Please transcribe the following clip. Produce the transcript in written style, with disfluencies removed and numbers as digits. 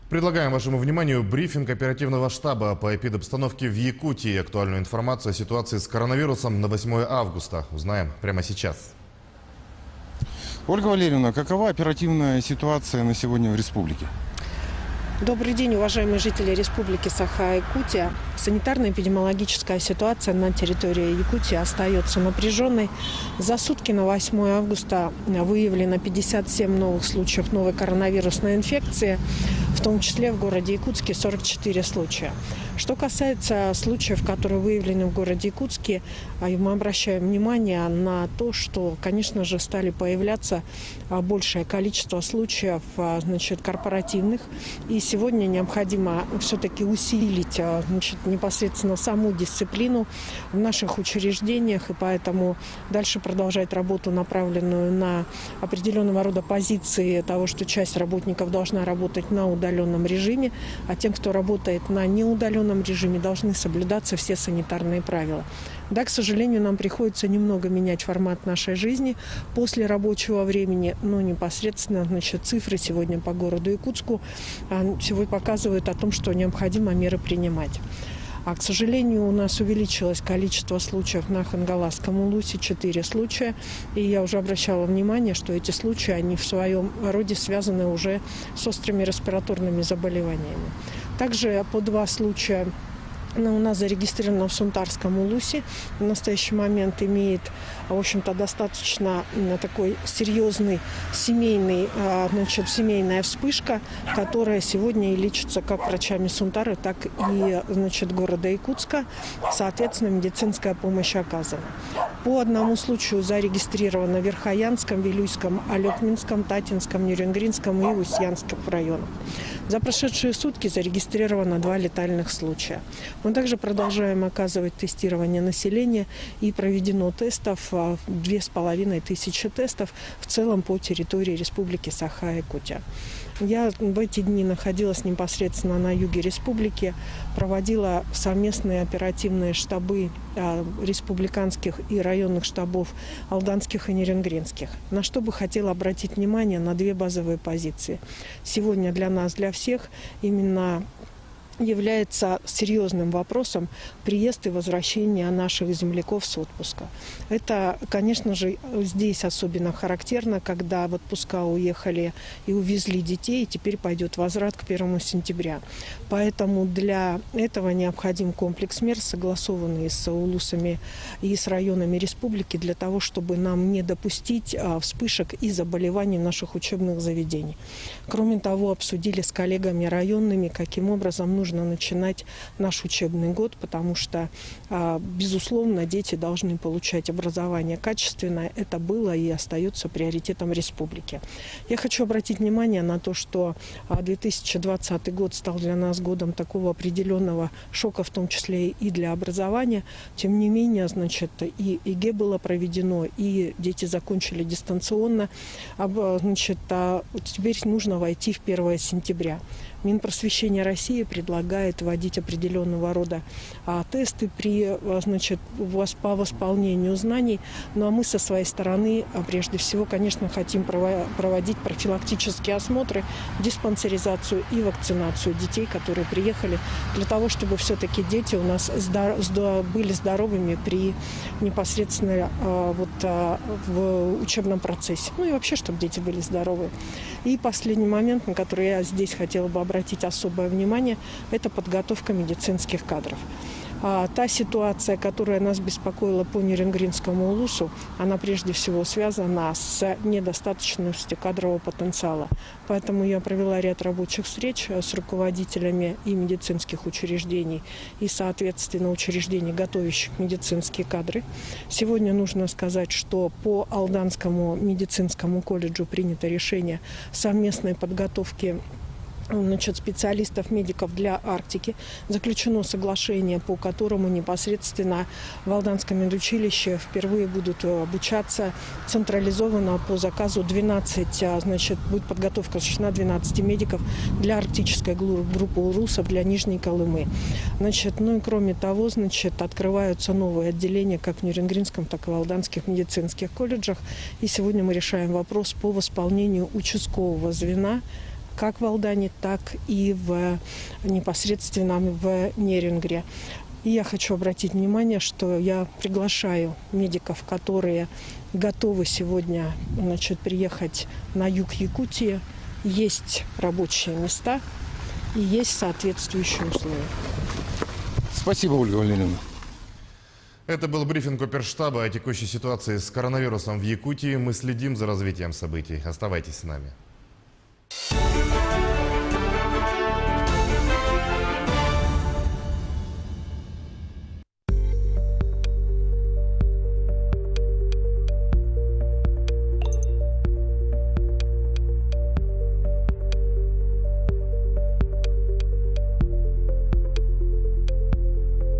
Предлагаем вашему вниманию брифинг оперативного штаба по эпидобстановке в Якутии. Актуальную информацию о ситуации с коронавирусом на 8 августа узнаем прямо сейчас. Ольга Валерьевна, какова оперативная ситуация на сегодня в республике? Добрый день, уважаемые жители Республики Саха-Якутия. Санитарно-эпидемиологическая ситуация на территории Якутии остается напряженной. За сутки на 8 августа выявлено 57 новых случаев новой коронавирусной инфекции, в том числе в городе Якутске 44 случая. Что касается случаев, которые выявлены в городе Якутске, мы обращаем внимание на то, что, конечно же, стали появляться большее количество случаев, корпоративных. И сегодня необходимо все-таки усилить, непосредственно саму дисциплину в наших учреждениях, и поэтому дальше продолжать работу, направленную на определенного рода позиции того, что часть работников должна работать на удаленном режиме, а тем, кто работает на неудаленном режиме, должны соблюдаться все санитарные правила. Да, к сожалению, нам приходится немного менять формат нашей жизни после рабочего времени, но непосредственно, цифры сегодня по городу Якутску сегодня показывают о том, что необходимо меры принимать. А, к сожалению, у нас увеличилось количество случаев на Хангаласском улусе, 4 случая. И я уже обращала внимание, что эти случаи, они в своем роде связаны уже с острыми респираторными заболеваниями. Также по 2 случая у нас зарегистрировано в Сунтарском улусе. В настоящий момент имеет, в общем-то, достаточно такой серьезный семейная вспышка, которая сегодня и лечится как врачами Сунтары, так и города Якутска. Соответственно, медицинская помощь оказана. По 1 случаю зарегистрировано в Верхоянском, Вилюйском, Алекминском, Татинском, Нерюнгринском и Устьянском районах. За прошедшие сутки зарегистрировано 2 летальных случая. Мы также продолжаем оказывать тестирование населения, и проведено тестов 2500 тестов в целом по территории Республики Саха-Якутия. Я в эти дни находилась непосредственно на юге республики, проводила совместные оперативные штабы республиканских и районных штабов алданских и нерюнгринских. На что бы хотела обратить внимание на 2 базовые позиции. Сегодня для нас, для всех, именно является серьезным вопросом приезд и возвращение наших земляков с отпуска. Это, конечно же, здесь особенно характерно, когда в отпуска уехали и увезли детей, и теперь пойдет возврат к 1 сентября. Поэтому для этого необходим комплекс мер, согласованный с улусами и с районами республики, для того, чтобы нам не допустить вспышек и заболеваний в наших учебных заведениях. Кроме того, обсудили с коллегами районными, каким образом нужно начинать наш учебный год, потому что, безусловно, дети должны получать образование качественное. Это было и остается приоритетом республики. Я хочу обратить внимание на то, что 2020 год стал для нас годом такого определенного шока, в том числе и для образования. Тем не менее, и ЕГЭ было проведено, и дети закончили дистанционно. Теперь нужно войти в 1 сентября. Минпросвещение России предлагает вводить определенного рода тесты по восполнению знаний. Ну а мы со своей стороны, прежде всего, конечно, хотим проводить профилактические осмотры, диспансеризацию и вакцинацию детей, которые приехали, для того, чтобы все-таки дети у нас были здоровыми при непосредственно в учебном процессе. Ну и вообще, чтобы дети были здоровы. И последний момент, на который я здесь хотела бы обратить особое внимание, это подготовка медицинских кадров. Та ситуация, которая нас беспокоила по Нерюнгринскому улусу, она прежде всего связана с недостаточностью кадрового потенциала. Поэтому я провела ряд рабочих встреч с руководителями и медицинских учреждений, и, соответственно, учреждений, готовящих медицинские кадры. Сегодня нужно сказать, что по Алданскому медицинскому колледжу принято решение совместной подготовки специалистов, медиков для Арктики. Заключено соглашение, по которому непосредственно в Алданском медучилище впервые будут обучаться централизованно по заказу 12, будет подготовка осуществлена 12 медиков для арктической группы УРУСов для Нижней Колымы. И кроме того, открываются новые отделения как в Нерюнгринском, так и в Алданских медицинских колледжах. И сегодня мы решаем вопрос по восполнению участкового звена как в Алдане, так и непосредственно в Нерюнгре. И я хочу обратить внимание, что я приглашаю медиков, которые готовы сегодня приехать на юг Якутии. Есть рабочие места и есть соответствующие условия. Спасибо, Ольга Валерьевна. Это был брифинг оперштаба о текущей ситуации с коронавирусом в Якутии. Мы следим за развитием событий. Оставайтесь с нами.